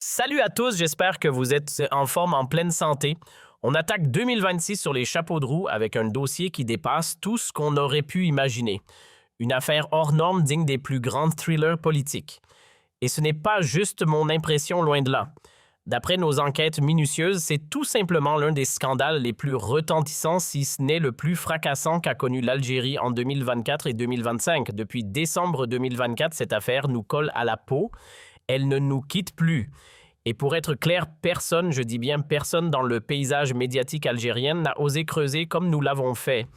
Salut à tous, j'espère que vous êtes en forme, en pleine santé. On attaque 2026 sur les chapeaux de roue avec un dossier qui dépasse tout ce qu'on aurait pu imaginer. Une affaire hors norme digne des plus grands thrillers politiques. Et ce n'est pas juste mon impression, loin de là. D'après nos enquêtes minutieuses, c'est tout simplement l'un des scandales les plus retentissants, si ce n'est le plus fracassant qu'a connu l'Algérie en 2024 et 2025. Depuis décembre 2024, cette affaire nous colle à la peau. Elle ne nous quitte plus. Et pour être clair, personne, je dis bien personne dans le paysage médiatique algérien n'a osé creuser comme nous l'avons fait.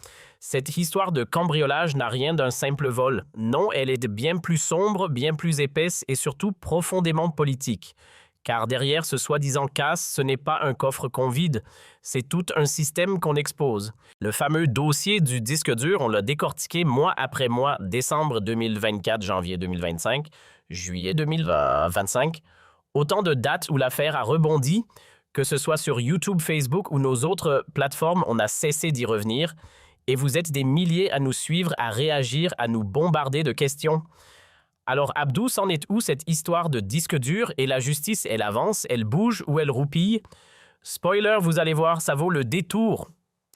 Cette histoire de cambriolage n'a rien d'un simple vol. Non, elle est bien plus sombre, bien plus épaisse et surtout profondément politique. Car derrière ce soi-disant casse, ce n'est pas un coffre qu'on vide, c'est tout un système qu'on expose. Le fameux dossier du disque dur, on l'a décortiqué mois après mois, décembre 2024, janvier 2025, juillet 2025. Autant de dates où l'affaire a rebondi, que ce soit sur YouTube, Facebook ou nos autres plateformes, on a cessé d'y revenir. Et vous êtes des milliers à nous suivre, à réagir, à nous bombarder de questions. Alors Abdou, c'en est où cette histoire de disque dur et la justice, elle avance, elle bouge ou elle roupille? Spoiler, vous allez voir, ça vaut le détour.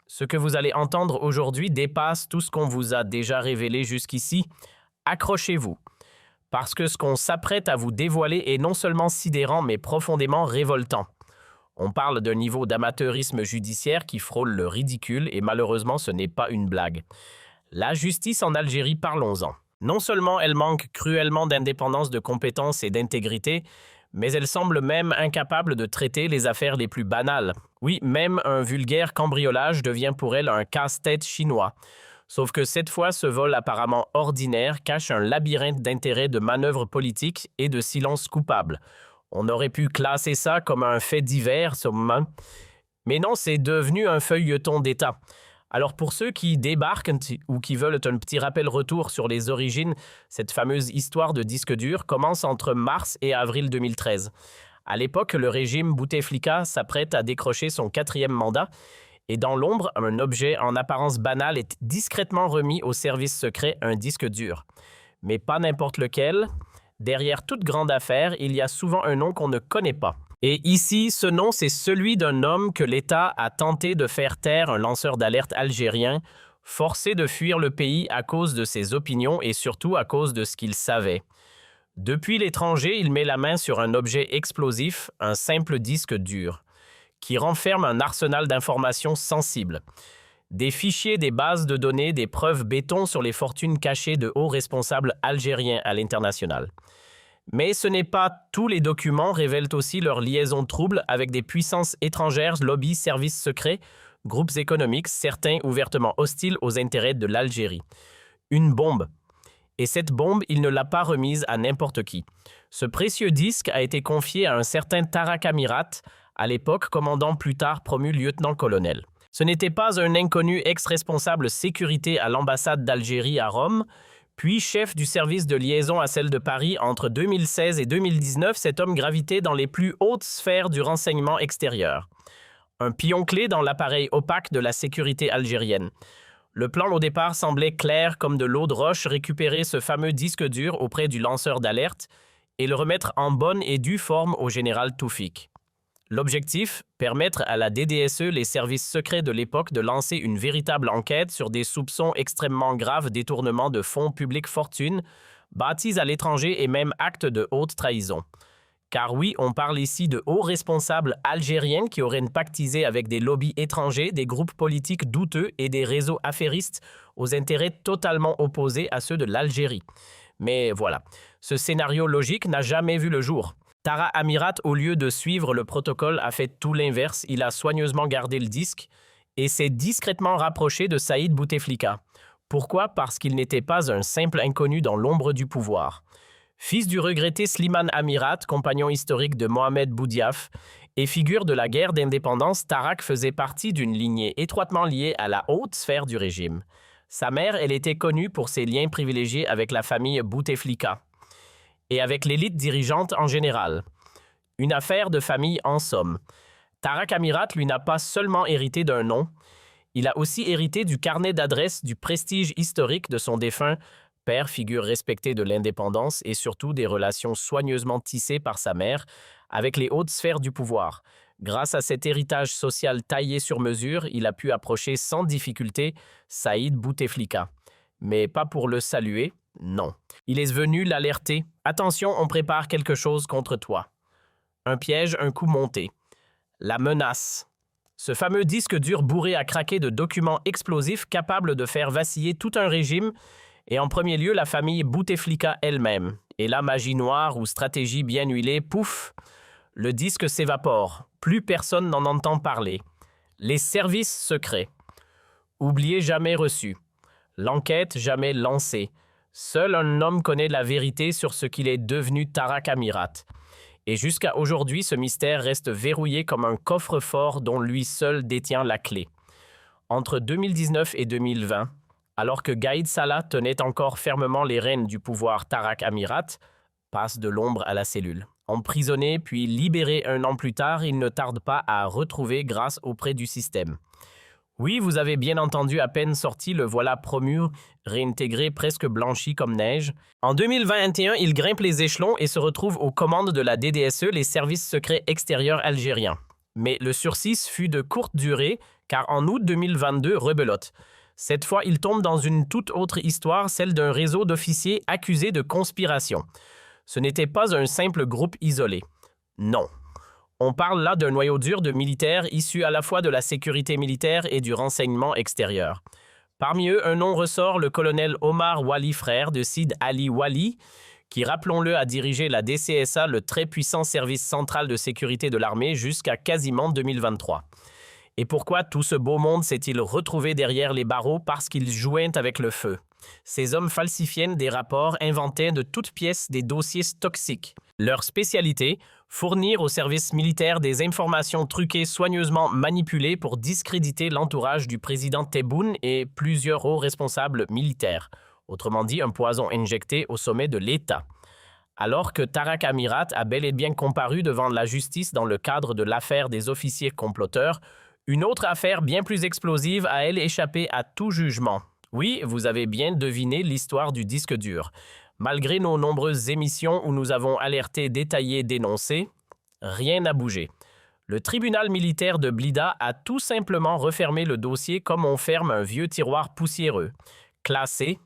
Ce que vous allez entendre aujourd'hui dépasse tout ce qu'on vous a déjà révélé jusqu'ici. Accrochez-vous. Parce que ce qu'on s'apprête à vous dévoiler est non seulement sidérant mais profondément révoltant. On parle d'un niveau d'amateurisme judiciaire qui frôle le ridicule et malheureusement ce n'est pas une blague. La justice en Algérie, parlons-en. Non seulement elle manque cruellement d'indépendance, de compétence et d'intégrité, mais elle semble même incapable de traiter les affaires les plus banales. Oui, même un vulgaire cambriolage devient pour elle un casse-tête chinois. Sauf que cette fois, ce vol apparemment ordinaire cache un labyrinthe d'intérêts, de manœuvres politiques et de silence coupable. On aurait pu classer ça comme un fait divers, mais non, c'est devenu un feuilleton d'État. Alors pour ceux qui débarquent ou qui veulent un petit rappel retour sur les origines, cette fameuse histoire de disque dur commence entre mars et avril 2013. À l'époque, le régime Bouteflika s'apprête à décrocher son 4e mandat et dans l'ombre, un objet en apparence banal est discrètement remis au service secret, un disque dur. Mais pas n'importe lequel. Derrière toute grande affaire, il y a souvent un nom qu'on ne connaît pas. Et ici, ce nom, c'est celui d'un homme que l'État a tenté de faire taire, un lanceur d'alerte algérien, forcé de fuir le pays à cause de ses opinions et surtout à cause de ce qu'il savait. Depuis l'étranger, il met la main sur un objet explosif, un simple disque dur, qui renferme un arsenal d'informations sensibles. Des fichiers, des bases de données, des preuves béton sur les fortunes cachées de hauts responsables algériens à l'international. Mais ce n'est pas tout, les documents révèlent aussi leur liaison trouble avec des puissances étrangères, lobbies, services secrets, groupes économiques, certains ouvertement hostiles aux intérêts de l'Algérie. Une bombe. Et cette bombe, il ne l'a pas remise à n'importe qui. Ce précieux disque a été confié à un certain Tarak Amirat, à l'époque commandant plus tard promu lieutenant-colonel. Ce n'était pas un inconnu ex-responsable sécurité à l'ambassade d'Algérie à Rome, puis chef du service de liaison à celle de Paris entre 2016 et 2019, cet homme gravitait dans les plus hautes sphères du renseignement extérieur. Un pion clé dans l'appareil opaque de la sécurité algérienne. Le plan au départ semblait clair comme de l'eau de roche, récupérer ce fameux disque dur auprès du lanceur d'alerte et le remettre en bonne et due forme au général Toufik. L'objectif, permettre à la DDSE, les services secrets de l'époque, de lancer une véritable enquête sur des soupçons extrêmement graves, détournement de fonds publics fortune, bâtis à l'étranger et même actes de haute trahison. Car oui, on parle ici de hauts responsables algériens qui auraient pactisé avec des lobbies étrangers, des groupes politiques douteux et des réseaux affairistes aux intérêts totalement opposés à ceux de l'Algérie. Mais voilà, ce scénario logique n'a jamais vu le jour. Tarak Amirat, au lieu de suivre le protocole, a fait tout l'inverse. Il a soigneusement gardé le disque et s'est discrètement rapproché de Saïd Bouteflika. Pourquoi? Parce qu'il n'était pas un simple inconnu dans l'ombre du pouvoir. Fils du regretté Slimane Amirat, compagnon historique de Mohamed Boudiaf et figure de la guerre d'indépendance, Tarak faisait partie d'une lignée étroitement liée à la haute sphère du régime. Sa mère, elle était connue pour ses liens privilégiés avec la famille Bouteflika et avec l'élite dirigeante en général. Une affaire de famille en somme. Tarak Amirat, lui, n'a pas seulement hérité d'un nom, il a aussi hérité du carnet d'adresses, du prestige historique de son défunt Père, figure respectée de l'indépendance et surtout des relations soigneusement tissées par sa mère avec les hautes sphères du pouvoir. Grâce à cet héritage social taillé sur mesure, il a pu approcher sans difficulté Saïd Bouteflika. Mais pas pour le saluer, non. Il est venu l'alerter. Attention, on prépare quelque chose contre toi. Un piège, un coup monté. La menace. Ce fameux disque dur bourré à craquer de documents explosifs capables de faire vaciller tout un régime et en premier lieu la famille Bouteflika elle-même. Et la magie noire ou stratégie bien huilée, pouf, le disque s'évapore. Plus personne n'en entend parler. Les services secrets. Oubliés jamais reçus. L'enquête jamais lancée. Seul un homme connaît la vérité sur ce qu'il est devenu Tarak Amirat. Et jusqu'à aujourd'hui, ce mystère reste verrouillé comme un coffre-fort dont lui seul détient la clé. Entre 2019 et 2020, alors que Gaïd Salah tenait encore fermement les rênes du pouvoir Tarak Amirat, passe de l'ombre à la cellule. Emprisonné puis libéré un an plus tard, il ne tarde pas à retrouver grâce auprès du système. Oui, vous avez bien entendu, à peine sorti, le voilà promu, réintégré presque blanchi comme neige. En 2021, il grimpe les échelons et se retrouve aux commandes de la DDSE, les services secrets extérieurs algériens. Mais le sursis fut de courte durée, car en août 2022, rebelote. Cette fois, il tombe dans une toute autre histoire, celle d'un réseau d'officiers accusés de conspiration. Ce n'était pas un simple groupe isolé. Non. On parle là d'un noyau dur de militaires issus à la fois de la sécurité militaire et du renseignement extérieur. Parmi eux, un nom ressort, le colonel Omar Wali, frère de Sid Ali Wali, qui, rappelons-le, a dirigé la DCSA, le très puissant service central de sécurité de l'armée, jusqu'à quasiment 2023. Et pourquoi tout ce beau monde s'est-il retrouvé derrière les barreaux? Parce qu'ils jouaient avec le feu. Ces hommes falsifiaient des rapports, inventaient de toutes pièces des dossiers toxiques. Leur spécialité, fournir aux services militaires des informations truquées soigneusement manipulées pour discréditer l'entourage du président Tebboune et plusieurs hauts responsables militaires. Autrement dit, un poison injecté au sommet de l'État. Alors que Tarak Amirat a bel et bien comparu devant la justice dans le cadre de l'affaire des officiers comploteurs, une autre affaire bien plus explosive a elle échappé à tout jugement. Oui, vous avez bien deviné l'histoire du disque dur. Malgré nos nombreuses émissions où nous avons alerté, détaillé, dénoncé, rien n'a bougé. Le tribunal militaire de Blida a tout simplement refermé le dossier comme on ferme un vieux tiroir poussiéreux. Classé,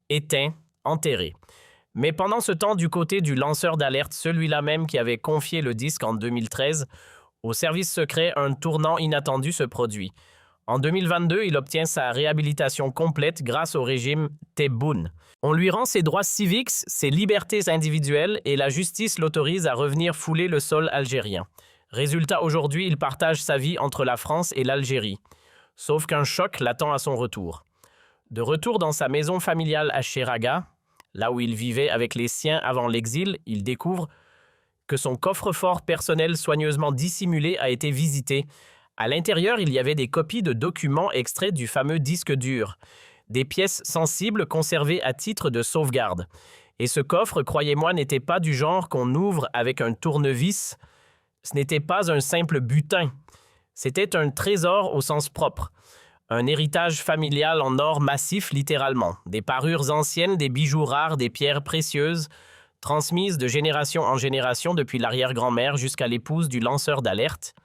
éteint, enterré. Mais pendant ce temps, du côté du lanceur d'alerte, celui-là même qui avait confié le disque en 2013, au service secret, un tournant inattendu se produit. En 2022, il obtient sa réhabilitation complète grâce au régime Tebboune. On lui rend ses droits civiques, ses libertés individuelles et la justice l'autorise à revenir fouler le sol algérien. Résultat, aujourd'hui, il partage sa vie entre la France et l'Algérie. Sauf qu'un choc l'attend à son retour. De retour dans sa maison familiale à Cheraga, là où il vivait avec les siens avant l'exil, il découvre que son coffre-fort personnel soigneusement dissimulé a été visité. À l'intérieur, il y avait des copies de documents extraits du fameux disque dur, des pièces sensibles conservées à titre de sauvegarde. Et ce coffre, croyez-moi, n'était pas du genre qu'on ouvre avec un tournevis. Ce n'était pas un simple butin. C'était un trésor au sens propre. Un héritage familial en or massif, littéralement. Des parures anciennes, des bijoux rares, des pierres précieuses, transmises de génération en génération depuis l'arrière-grand-mère jusqu'à l'épouse du lanceur d'alerte.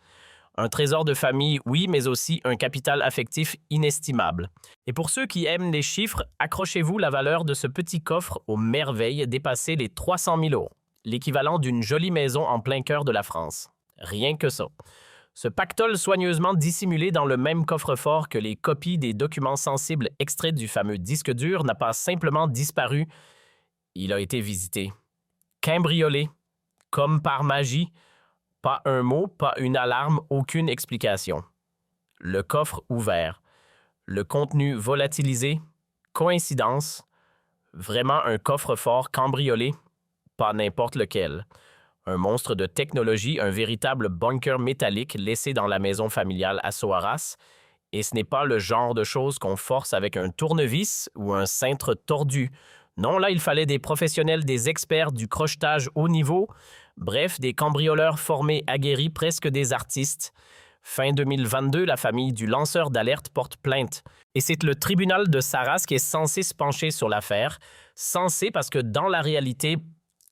Un trésor de famille, oui, mais aussi un capital affectif inestimable. Et pour ceux qui aiment les chiffres, accrochez-vous, la valeur de ce petit coffre aux merveilles dépassait les 300 000 €, l'équivalent d'une jolie maison en plein cœur de la France. Rien que ça. Ce pactole soigneusement dissimulé dans le même coffre-fort que les copies des documents sensibles extraits du fameux disque dur n'a pas simplement disparu, il a été visité. Cambriolé, comme par magie. Pas un mot, pas une alarme, aucune explication. Le coffre ouvert. Le contenu volatilisé. Coïncidence. Vraiment un coffre-fort cambriolé. Pas n'importe lequel. Un monstre de technologie, un véritable bunker métallique laissé dans la maison familiale à Soaras. Et ce n'est pas le genre de choses qu'on force avec un tournevis ou un cintre tordu. Non, là, il fallait des professionnels, des experts du crochetage haut niveau. Bref, des cambrioleurs formés, aguerris, presque des artistes. Fin 2022, la famille du lanceur d'alerte porte plainte. Et c'est le tribunal de Sarras qui est censé se pencher sur l'affaire. Censé parce que dans la réalité,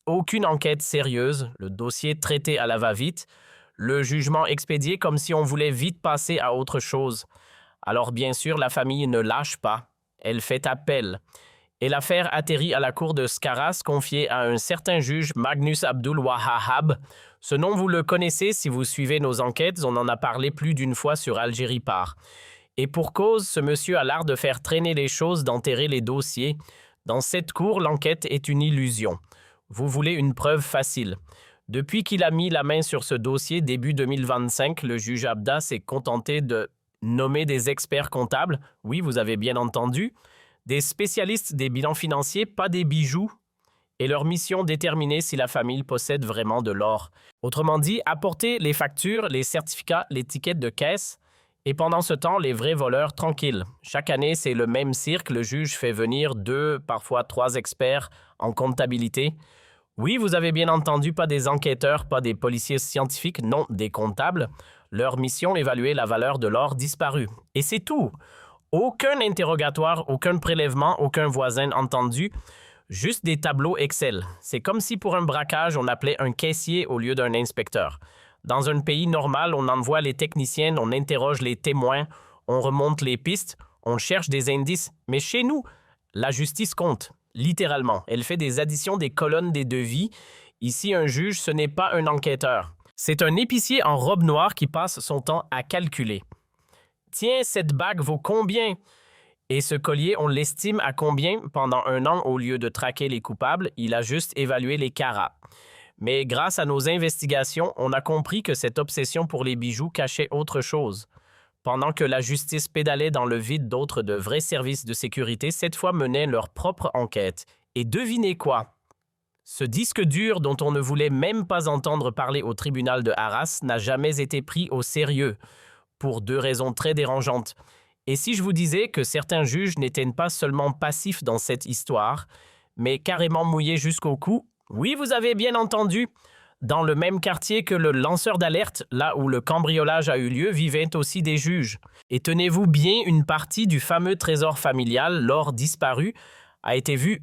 aucune enquête sérieuse, le dossier traité à la va-vite, le jugement expédié comme si on voulait vite passer à autre chose. Alors bien sûr, la famille ne lâche pas. Elle fait appel. Et l'affaire atterrit à la cour de Scarras, confiée à un certain juge Magnus Abdul Wahhab. Ce nom, vous le connaissez si vous suivez nos enquêtes, on en a parlé plus d'une fois sur Algérie Par. Et pour cause, ce monsieur a l'art de faire traîner les choses, d'enterrer les dossiers. Dans cette cour, l'enquête est une illusion. Vous voulez une preuve facile. Depuis qu'il a mis la main sur ce dossier, début 2025, le juge Abda s'est contenté de nommer des experts comptables. Oui, vous avez bien entendu. Des spécialistes des bilans financiers, pas des bijoux, et leur mission déterminer si la famille possède vraiment de l'or. Autrement dit, apporter les factures, les certificats, les tickets de caisse, et pendant ce temps, les vrais voleurs tranquilles. Chaque année, c'est le même cirque, le juge fait venir 2, parfois 3 experts en comptabilité. Oui, vous avez bien entendu, pas des enquêteurs, pas des policiers scientifiques, non, des comptables. Leur mission, évaluer la valeur de l'or disparu. Et c'est tout. Aucun interrogatoire, aucun prélèvement, aucun voisin entendu, juste des tableaux Excel. C'est comme si pour un braquage, on appelait un caissier au lieu d'un inspecteur. Dans un pays normal, on envoie les techniciens, on interroge les témoins, on remonte les pistes, on cherche des indices. Mais chez nous, la justice compte, littéralement. Elle fait des additions des colonnes des devis. Ici, un juge, ce n'est pas un enquêteur. C'est un épicier en robe noire qui passe son temps à calculer. Tiens, cette bague vaut combien? Et ce collier, on l'estime à combien? Pendant un an, au lieu de traquer les coupables, il a juste évalué les carats. Mais grâce à nos investigations, on a compris que cette obsession pour les bijoux cachait autre chose. Pendant que la justice pédalait dans le vide, d'autres de vrais services de sécurité cette fois menaient leur propre enquête. Et devinez quoi? Ce disque dur dont on ne voulait même pas entendre parler au tribunal de Arras n'a jamais été pris au sérieux, pour 2 raisons très dérangeantes. Et si je vous disais que certains juges n'étaient pas seulement passifs dans cette histoire, mais carrément mouillés jusqu'au cou? Oui, vous avez bien entendu. Dans le même quartier que le lanceur d'alerte, là où le cambriolage a eu lieu, vivaient aussi des juges. Et tenez-vous bien, une partie du fameux trésor familial, l'or disparu, a été vue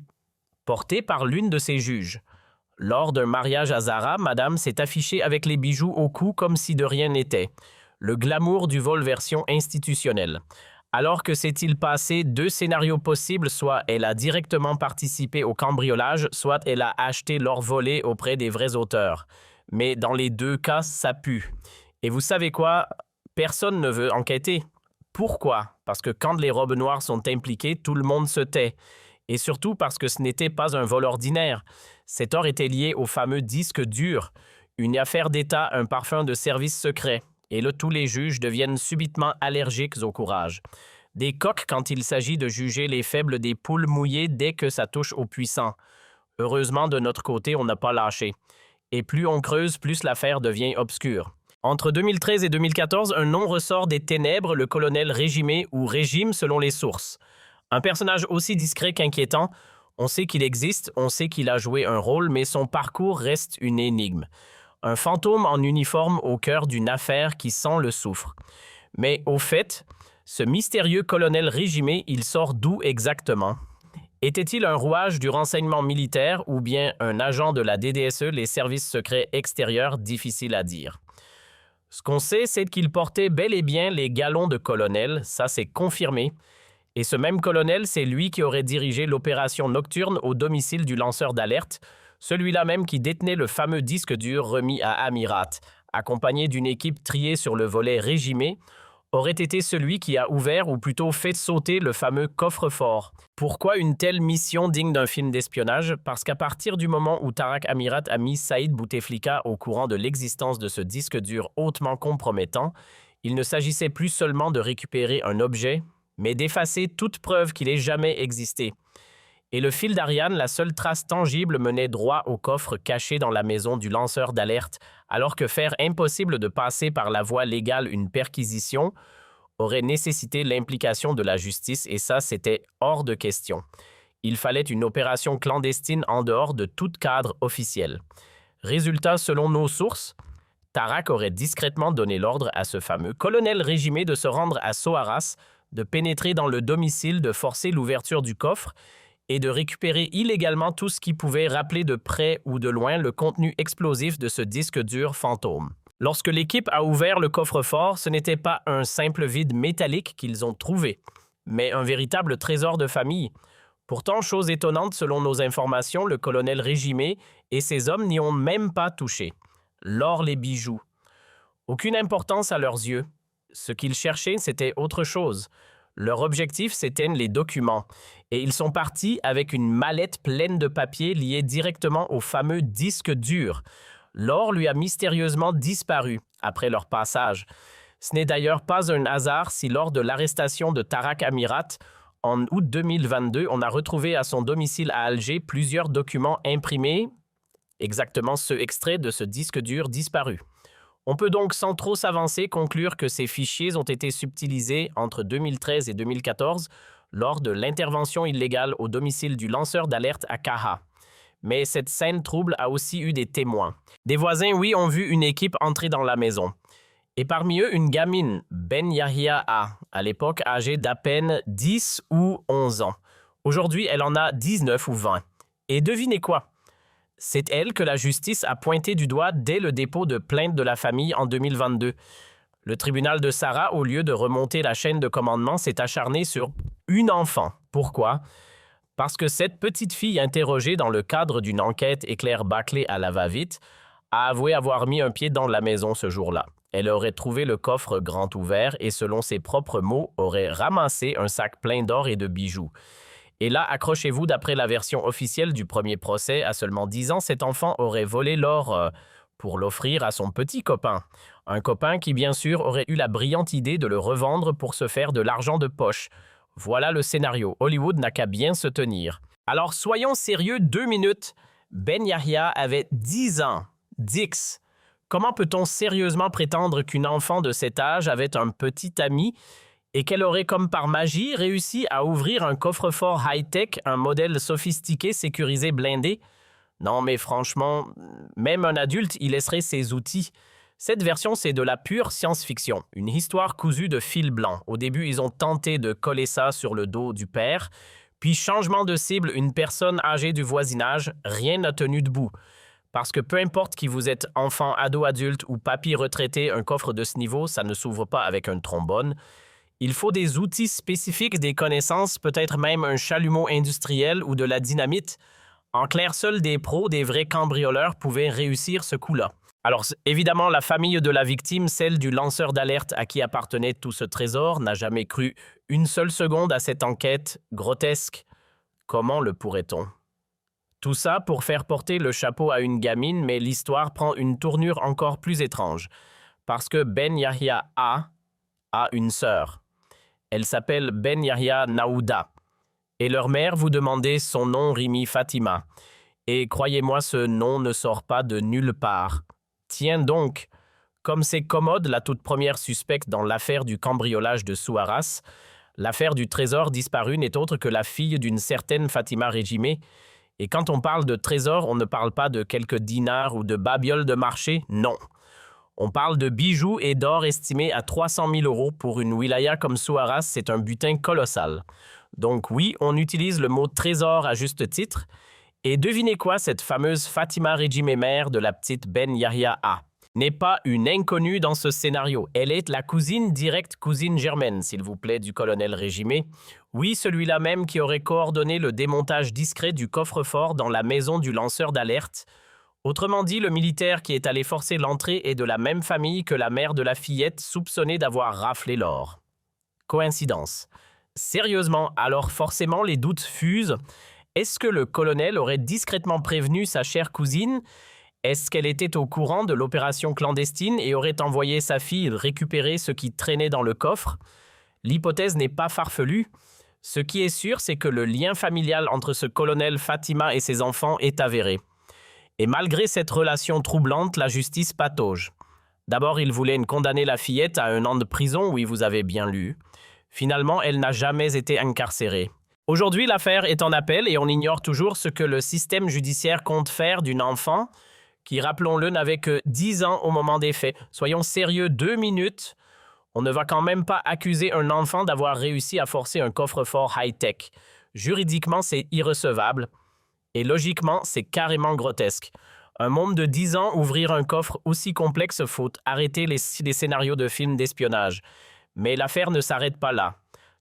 portée par l'une de ces juges. Lors d'un mariage à Zara, madame s'est affichée avec les bijoux au cou comme si de rien n'était. Le glamour du vol version institutionnelle. Alors que s'est-il passé 2 scénarios possibles, soit elle a directement participé au cambriolage, soit elle a acheté l'or volé auprès des vrais auteurs. Mais dans les 2 cas, ça pue. Et vous savez quoi? Personne ne veut enquêter. Pourquoi? Parce que quand les robes noires sont impliquées, tout le monde se tait. Et surtout parce que ce n'était pas un vol ordinaire. Cet or était lié au fameux disque dur, une affaire d'État, un parfum de service secret. Et là, tous les juges deviennent subitement allergiques au courage. Des coqs quand il s'agit de juger les faibles, des poules mouillées dès que ça touche aux puissants. Heureusement, de notre côté, on n'a pas lâché. Et plus on creuse, plus l'affaire devient obscure. Entre 2013 et 2014, un nom ressort des ténèbres, le colonel Régimé ou Régime selon les sources. Un personnage aussi discret qu'inquiétant, on sait qu'il existe, on sait qu'il a joué un rôle, mais son parcours reste une énigme. Un fantôme en uniforme au cœur d'une affaire qui sent le soufre. Mais au fait, ce mystérieux colonel Régimé, il sort d'où exactement? Était-il un rouage du renseignement militaire ou bien un agent de la DDSE, les services secrets extérieurs? Difficile à dire. Ce qu'on sait, c'est qu'il portait bel et bien les galons de colonel, ça c'est confirmé. Et ce même colonel, c'est lui qui aurait dirigé l'opération nocturne au domicile du lanceur d'alerte, celui-là même qui détenait le fameux disque dur remis à Amirat, accompagné d'une équipe triée sur le volet Régimé, aurait été celui qui a ouvert ou plutôt fait sauter le fameux coffre-fort. Pourquoi une telle mission digne d'un film d'espionnage? Parce qu'à partir du moment où Tarak Amirat a mis Saïd Bouteflika au courant de l'existence de ce disque dur hautement compromettant, il ne s'agissait plus seulement de récupérer un objet, mais d'effacer toute preuve qu'il ait jamais existé. Et le fil d'Ariane, la seule trace tangible, menait droit au coffre caché dans la maison du lanceur d'alerte, alors que faire impossible de passer par la voie légale une perquisition aurait nécessité l'implication de la justice, et ça, c'était hors de question. Il fallait une opération clandestine en dehors de tout cadre officiel. Résultat, selon nos sources, Tarak aurait discrètement donné l'ordre à ce fameux colonel régimé de se rendre à Soaras, de pénétrer dans le domicile, de forcer l'ouverture du coffre et de récupérer illégalement tout ce qui pouvait rappeler de près ou de loin le contenu explosif de ce disque dur fantôme. Lorsque l'équipe a ouvert le coffre-fort, ce n'était pas un simple vide métallique qu'ils ont trouvé, mais un véritable trésor de famille. Pourtant, chose étonnante, selon nos informations, le colonel régimé et ses hommes n'y ont même pas touché. L'or, les bijoux. Aucune importance à leurs yeux. Ce qu'ils cherchaient, c'était autre chose. Leur objectif, c'était les documents. Et ils sont partis avec une mallette pleine de papiers liés directement au fameux disque dur. L'or lui a mystérieusement disparu après leur passage. Ce n'est d'ailleurs pas un hasard si lors de l'arrestation de Tarak Amirat, en août 2022, on a retrouvé à son domicile à Alger plusieurs documents imprimés, exactement ceux extraits de ce disque dur disparu. On peut donc sans trop s'avancer conclure que ces fichiers ont été subtilisés entre 2013 et 2014 lors de l'intervention illégale au domicile du lanceur d'alerte à Kaha. Mais cette scène trouble a aussi eu des témoins. Des voisins, oui, ont vu une équipe entrer dans la maison. Et parmi eux, une gamine, Ben Yahia A, à l'époque âgée d'à peine 10 ou 11 ans. Aujourd'hui, elle en a 19 ou 20. Et devinez quoi? C'est elle que la justice a pointé du doigt dès le dépôt de plainte de la famille en 2022. Le tribunal de Sarah, au lieu de remonter la chaîne de commandement, s'est acharné sur une enfant. Pourquoi? Parce que cette petite fille interrogée dans le cadre d'une enquête éclair bâclée à la va-vite a avoué avoir mis un pied dans la maison ce jour-là. Elle aurait trouvé le coffre grand ouvert et, selon ses propres mots, aurait ramassé un sac plein d'or et de bijoux. Et là, accrochez-vous, d'après la version officielle du premier procès, à seulement 10 ans, cet enfant aurait volé l'or pour l'offrir à son petit copain. Un copain qui, bien sûr, aurait eu la brillante idée de le revendre pour se faire de l'argent de poche. Voilà le scénario. Hollywood n'a qu'à bien se tenir. Alors, soyons sérieux 2 minutes. Ben Yahia avait 10 ans. Dix. Comment peut-on sérieusement prétendre qu'une enfant de cet âge avait un petit ami et qu'elle aurait comme par magie réussi à ouvrir un coffre-fort high-tech, un modèle sophistiqué, sécurisé, blindé? Non, mais franchement, même un adulte y laisserait ses outils. Cette version, c'est de la pure science-fiction, une histoire cousue de fil blanc. Au début, ils ont tenté de coller ça sur le dos du père, puis changement de cible, une personne âgée du voisinage, rien n'a tenu debout. Parce que peu importe qui vous êtes, enfant, ado, adulte ou papy retraité, un coffre de ce niveau, ça ne s'ouvre pas avec un trombone. Il faut des outils spécifiques, des connaissances, peut-être même un chalumeau industriel ou de la dynamite. En clair, seuls des pros, des vrais cambrioleurs pouvaient réussir ce coup-là. Alors, évidemment, la famille de la victime, celle du lanceur d'alerte à qui appartenait tout ce trésor, n'a jamais cru une seule seconde à cette enquête grotesque. Comment le pourrait-on? Tout ça pour faire porter le chapeau à une gamine, mais l'histoire prend une tournure encore plus étrange. Parce que Ben Yahia a une sœur. Elle s'appelle Ben Yahia Naouda. Et leur mère vous demandait son nom, Rimi Fatima. Et croyez-moi, ce nom ne sort pas de nulle part. Tiens donc, comme c'est commode, la toute première suspecte dans l'affaire du cambriolage de Souaras, l'affaire du trésor disparu n'est autre que la fille d'une certaine Fatima Régimé. Et quand on parle de trésor, on ne parle pas de quelques dinars ou de babioles de marché, non. On parle de bijoux et d'or estimés à 300 000 € pour une wilaya comme Souaras, c'est un butin colossal. Donc oui, on utilise le mot trésor à juste titre. Et devinez quoi, cette fameuse Fatima Régimé mère de la petite Ben Yahia A n'est pas une inconnue dans ce scénario. Elle est la cousine directe, cousine germaine, s'il vous plaît, du colonel Régimé. Oui, celui-là même qui aurait coordonné le démontage discret du coffre-fort dans la maison du lanceur d'alerte. Autrement dit, le militaire qui est allé forcer l'entrée est de la même famille que la mère de la fillette soupçonnée d'avoir raflé l'or. Coïncidence. Sérieusement, alors forcément les doutes fusent. Est-ce que le colonel aurait discrètement prévenu sa chère cousine? Est-ce qu'elle était au courant de l'opération clandestine et aurait envoyé sa fille récupérer ce qui traînait dans le coffre? L'hypothèse n'est pas farfelue. Ce qui est sûr, c'est que le lien familial entre ce colonel Fatima et ses enfants est avéré. Et malgré cette relation troublante, la justice patauge. D'abord, il voulait condamner la fillette à 1 an de prison, oui, vous avez bien lu. Finalement, elle n'a jamais été incarcérée. Aujourd'hui, l'affaire est en appel et on ignore toujours ce que le système judiciaire compte faire d'une enfant qui, rappelons-le, n'avait que 10 ans au moment des faits. Soyons sérieux 2 minutes. On ne va quand même pas accuser un enfant d'avoir réussi à forcer un coffre-fort high-tech. Juridiquement, c'est irrecevable. Et logiquement, c'est carrément grotesque. Un môme de 10 ans ouvrir un coffre aussi complexe, faut arrêter les scénarios de films d'espionnage. Mais l'affaire ne s'arrête pas là.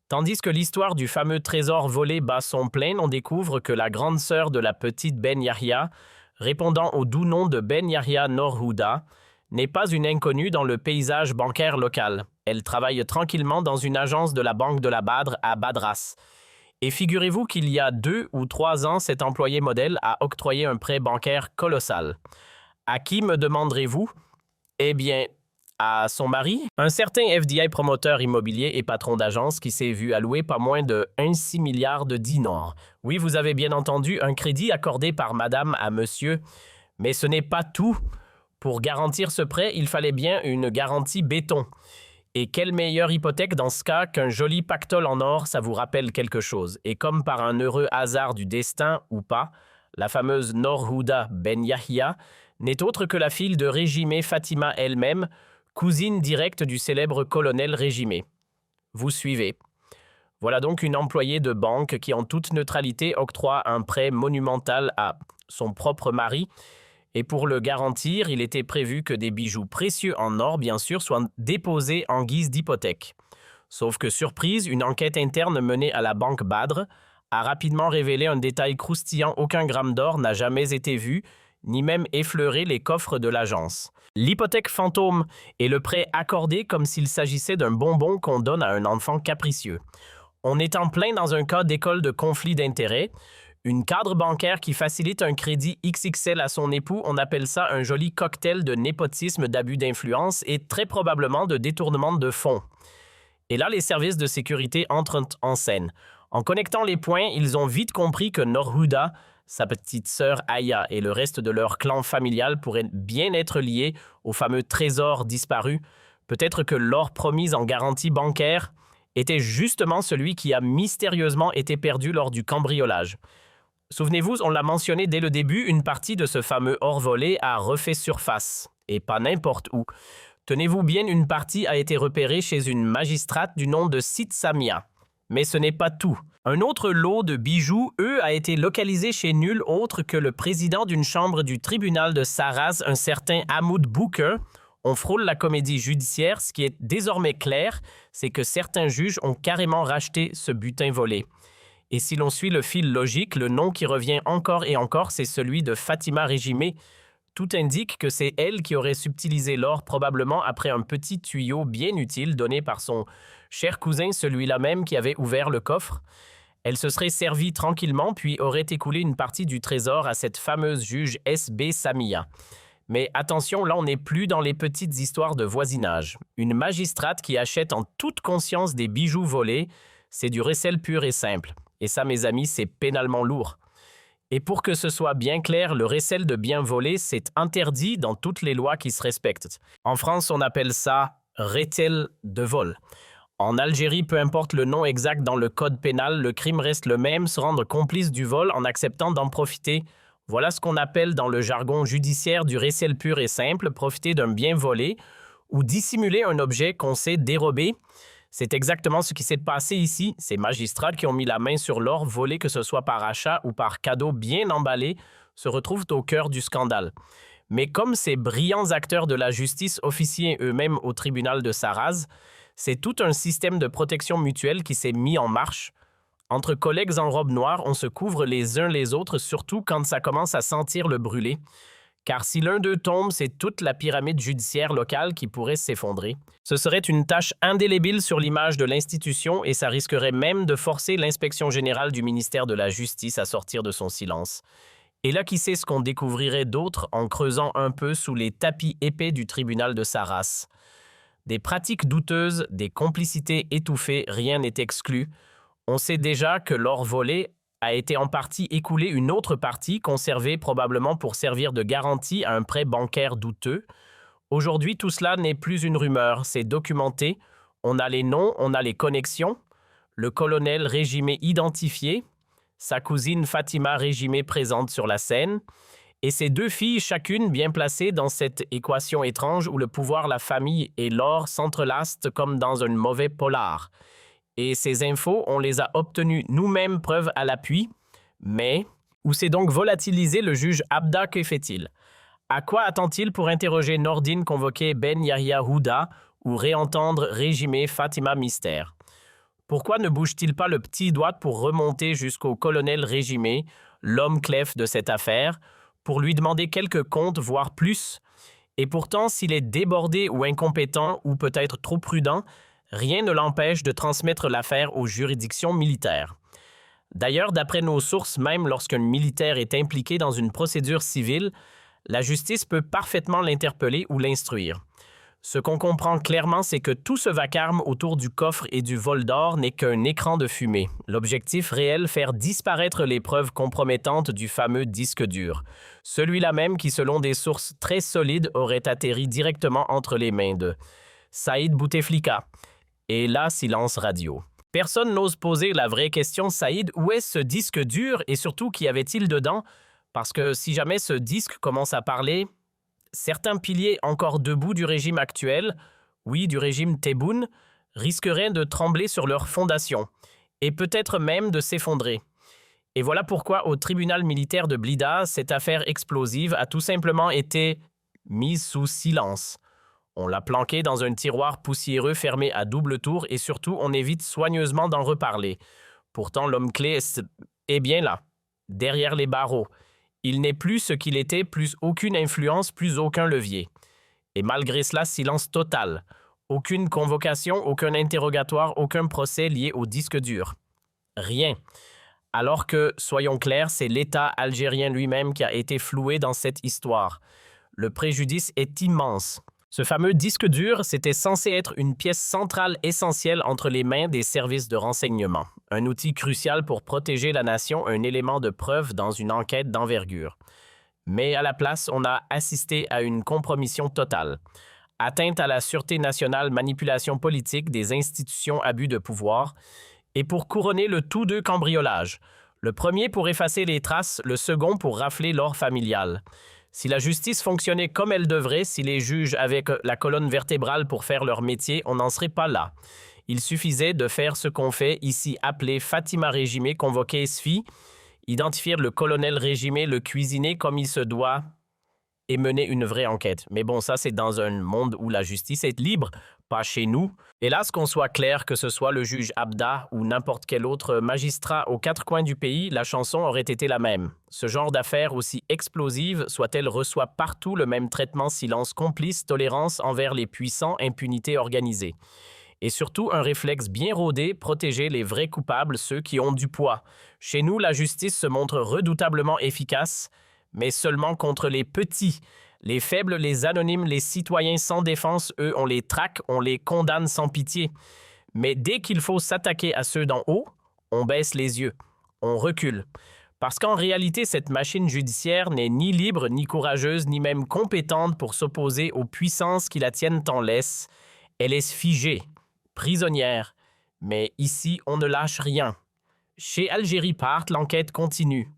Tandis que l'histoire du fameux trésor volé bat son plein, on découvre que la grande sœur de la petite Ben Yahya, répondant au doux nom de Ben Yahya Noor-Houda, n'est pas une inconnue dans le paysage bancaire local. Elle travaille tranquillement dans une agence de la Banque de la Badr à Badras. Et figurez-vous qu'il y a 2 ou 3 ans, cet employé modèle a octroyé un prêt bancaire colossal. À qui, me demanderez-vous? Eh bien, à son mari, un certain FDI promoteur immobilier et patron d'agence qui s'est vu allouer pas moins de 1,6 milliard de dinars. Oui, vous avez bien entendu, un crédit accordé par madame à monsieur. Mais ce n'est pas tout. Pour garantir ce prêt, il fallait bien une garantie béton. Et quelle meilleure hypothèque dans ce cas qu'un joli pactole en or, ça vous rappelle quelque chose. Et comme par un heureux hasard du destin, ou pas, la fameuse Noor-Houda Ben Yahya n'est autre que la fille de Régimé Fatima elle-même, cousine directe du célèbre colonel Régimé. Vous suivez. Voilà donc une employée de banque qui, en toute neutralité, octroie un prêt monumental à son propre mari. Et pour le garantir, il était prévu que des bijoux précieux en or, bien sûr, soient déposés en guise d'hypothèque. Sauf que, surprise, une enquête interne menée à la banque Badr a rapidement révélé un détail croustillant: aucun gramme d'or n'a jamais été vu, ni même effleuré les coffres de l'agence. L'hypothèque fantôme est le prêt accordé comme s'il s'agissait d'un bonbon qu'on donne à un enfant capricieux. On est en plein dans un cas d'école de conflit d'intérêts. Une cadre bancaire qui facilite un crédit XXL à son époux, on appelle ça un joli cocktail de népotisme, d'abus d'influence et très probablement de détournement de fonds. Et là, les services de sécurité entrent en scène. En connectant les points, ils ont vite compris que Noor-Houda, sa petite sœur Aya et le reste de leur clan familial pourraient bien être liés au fameux trésor disparu. Peut-être que l'or promis en garantie bancaire était justement celui qui a mystérieusement été perdu lors du cambriolage. Souvenez-vous, on l'a mentionné dès le début, une partie de ce fameux or volé a refait surface, et pas n'importe où. Tenez-vous bien, une partie a été repérée chez une magistrate du nom de Sid Samia. Mais ce n'est pas tout. Un autre lot de bijoux, a été localisé chez nul autre que le président d'une chambre du tribunal de Saraz, un certain Hamoud Bouker. On frôle la comédie judiciaire. Ce qui est désormais clair, c'est que certains juges ont carrément racheté ce butin volé. Et si l'on suit le fil logique, le nom qui revient encore et encore, c'est celui de Fatima Régimé. Tout indique que c'est elle qui aurait subtilisé l'or, probablement après un petit tuyau bien utile donné par son cher cousin, celui-là même qui avait ouvert le coffre. Elle se serait servie tranquillement, puis aurait écoulé une partie du trésor à cette fameuse juge S.B. Samia. Mais attention, là on n'est plus dans les petites histoires de voisinage. Une magistrate qui achète en toute conscience des bijoux volés, c'est du recel pur et simple. Et ça, mes amis, c'est pénalement lourd. Et pour que ce soit bien clair, le recel de biens volés, c'est interdit dans toutes les lois qui se respectent. En France, on appelle ça retel de vol. En Algérie, peu importe le nom exact dans le code pénal, le crime reste le même: se rendre complice du vol en acceptant d'en profiter. Voilà ce qu'on appelle dans le jargon judiciaire du recel pur et simple: profiter d'un bien volé ou dissimuler un objet qu'on sait dérober. C'est exactement ce qui s'est passé ici. Ces magistrats qui ont mis la main sur l'or volé, que ce soit par achat ou par cadeau bien emballé, se retrouvent au cœur du scandale. Mais comme ces brillants acteurs de la justice officiers eux-mêmes au tribunal de Saraz, c'est tout un système de protection mutuelle qui s'est mis en marche. Entre collègues en robe noire, on se couvre les uns les autres, surtout quand ça commence à sentir le brûler. Car si l'un d'eux tombe, c'est toute la pyramide judiciaire locale qui pourrait s'effondrer. Ce serait une tâche indélébile sur l'image de l'institution et ça risquerait même de forcer l'inspection générale du ministère de la Justice à sortir de son silence. Et là, qui sait ce qu'on découvrirait d'autre en creusant un peu sous les tapis épais du tribunal de Saras. Des pratiques douteuses, des complicités étouffées, rien n'est exclu. On sait déjà que l'or volé a été en partie écoulé, une autre partie conservée probablement pour servir de garantie à un prêt bancaire douteux. Aujourd'hui, tout cela n'est plus une rumeur, c'est documenté. On a les noms, on a les connexions. Le colonel Régimé identifié, sa cousine Fatima Régimé présente sur la scène. Et ses deux filles, chacune bien placées dans cette équation étrange où le pouvoir, la famille et l'or s'entrelacent comme dans un mauvais polar. Et ces infos, on les a obtenues nous-mêmes, preuve à l'appui. Mais, où s'est donc volatilisé le juge Abda, que fait-il? À quoi attend-il pour interroger Nordine, convoquer Ben Yahya Houda ou réentendre régimer Fatima Mystère? Pourquoi ne bouge-t-il pas le petit doigt pour remonter jusqu'au colonel régimé, l'homme clef de cette affaire, pour lui demander quelques comptes, voire plus? Et pourtant, s'il est débordé ou incompétent ou peut-être trop prudent, rien ne l'empêche de transmettre l'affaire aux juridictions militaires. D'ailleurs, d'après nos sources, même lorsqu'un militaire est impliqué dans une procédure civile, la justice peut parfaitement l'interpeller ou l'instruire. Ce qu'on comprend clairement, c'est que tout ce vacarme autour du coffre et du vol d'or n'est qu'un écran de fumée. L'objectif réel, faire disparaître les preuves compromettantes du fameux disque dur. Celui-là même qui, selon des sources très solides, aurait atterri directement entre les mains de Saïd Bouteflika. Et là, silence radio. Personne n'ose poser la vraie question, Saïd, où est ce disque dur et surtout qu'y avait-il dedans? Parce que si jamais ce disque commence à parler, certains piliers encore debout du régime actuel, oui, du régime Tebboune, risqueraient de trembler sur leurs fondations et peut-être même de s'effondrer. Et voilà pourquoi au tribunal militaire de Blida, cette affaire explosive a tout simplement été mise sous silence. On l'a planquée dans un tiroir poussiéreux fermé à double tour et surtout on évite soigneusement d'en reparler. Pourtant l'homme clé est bien là, derrière les barreaux. Il n'est plus ce qu'il était, plus aucune influence, plus aucun levier. Et malgré cela, silence total. Aucune convocation, aucun interrogatoire, aucun procès lié au disque dur. Rien. Alors que, soyons clairs, c'est l'État algérien lui-même qui a été floué dans cette histoire. Le préjudice est immense. Ce fameux disque dur, c'était censé être une pièce centrale essentielle entre les mains des services de renseignement. Un outil crucial pour protéger la nation, un élément de preuve dans une enquête d'envergure. Mais à la place, on a assisté à une compromission totale. Atteinte à la sûreté nationale, manipulation politique, des institutions, abus de pouvoir. Et pour couronner le tout, deux cambriolages. Le premier pour effacer les traces, le second pour rafler l'or familial. Si la justice fonctionnait comme elle devrait, si les juges avaient la colonne vertébrale pour faire leur métier, on n'en serait pas là. Il suffisait de faire ce qu'on fait ici, appeler Fatima Régimé, convoquer SFI, identifier le colonel Régimé, le cuisiner comme il se doit et mener une vraie enquête. Mais bon, ça c'est dans un monde où la justice est libre, pas chez nous. Hélas, qu'on soit clair, que ce soit le juge Abda ou n'importe quel autre magistrat aux quatre coins du pays, la chanson aurait été la même. Ce genre d'affaire, aussi explosive soit-elle, reçoit partout le même traitement, silence complice, tolérance envers les puissants, impunité organisée. Et surtout, un réflexe bien rodé, protéger les vrais coupables, ceux qui ont du poids. Chez nous, la justice se montre redoutablement efficace, mais seulement contre les petits. Les faibles, les anonymes, les citoyens sans défense, eux, on les traque, on les condamne sans pitié. Mais dès qu'il faut s'attaquer à ceux d'en haut, on baisse les yeux, on recule. Parce qu'en réalité, cette machine judiciaire n'est ni libre, ni courageuse, ni même compétente pour s'opposer aux puissances qui la tiennent en laisse. Elle est figée, prisonnière. Mais ici, on ne lâche rien. Chez Algérie Part, l'enquête continue.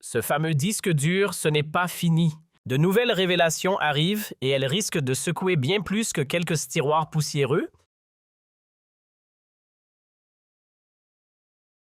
Ce fameux disque dur, ce n'est pas fini. De nouvelles révélations arrivent et elles risquent de secouer bien plus que quelques tiroirs poussiéreux.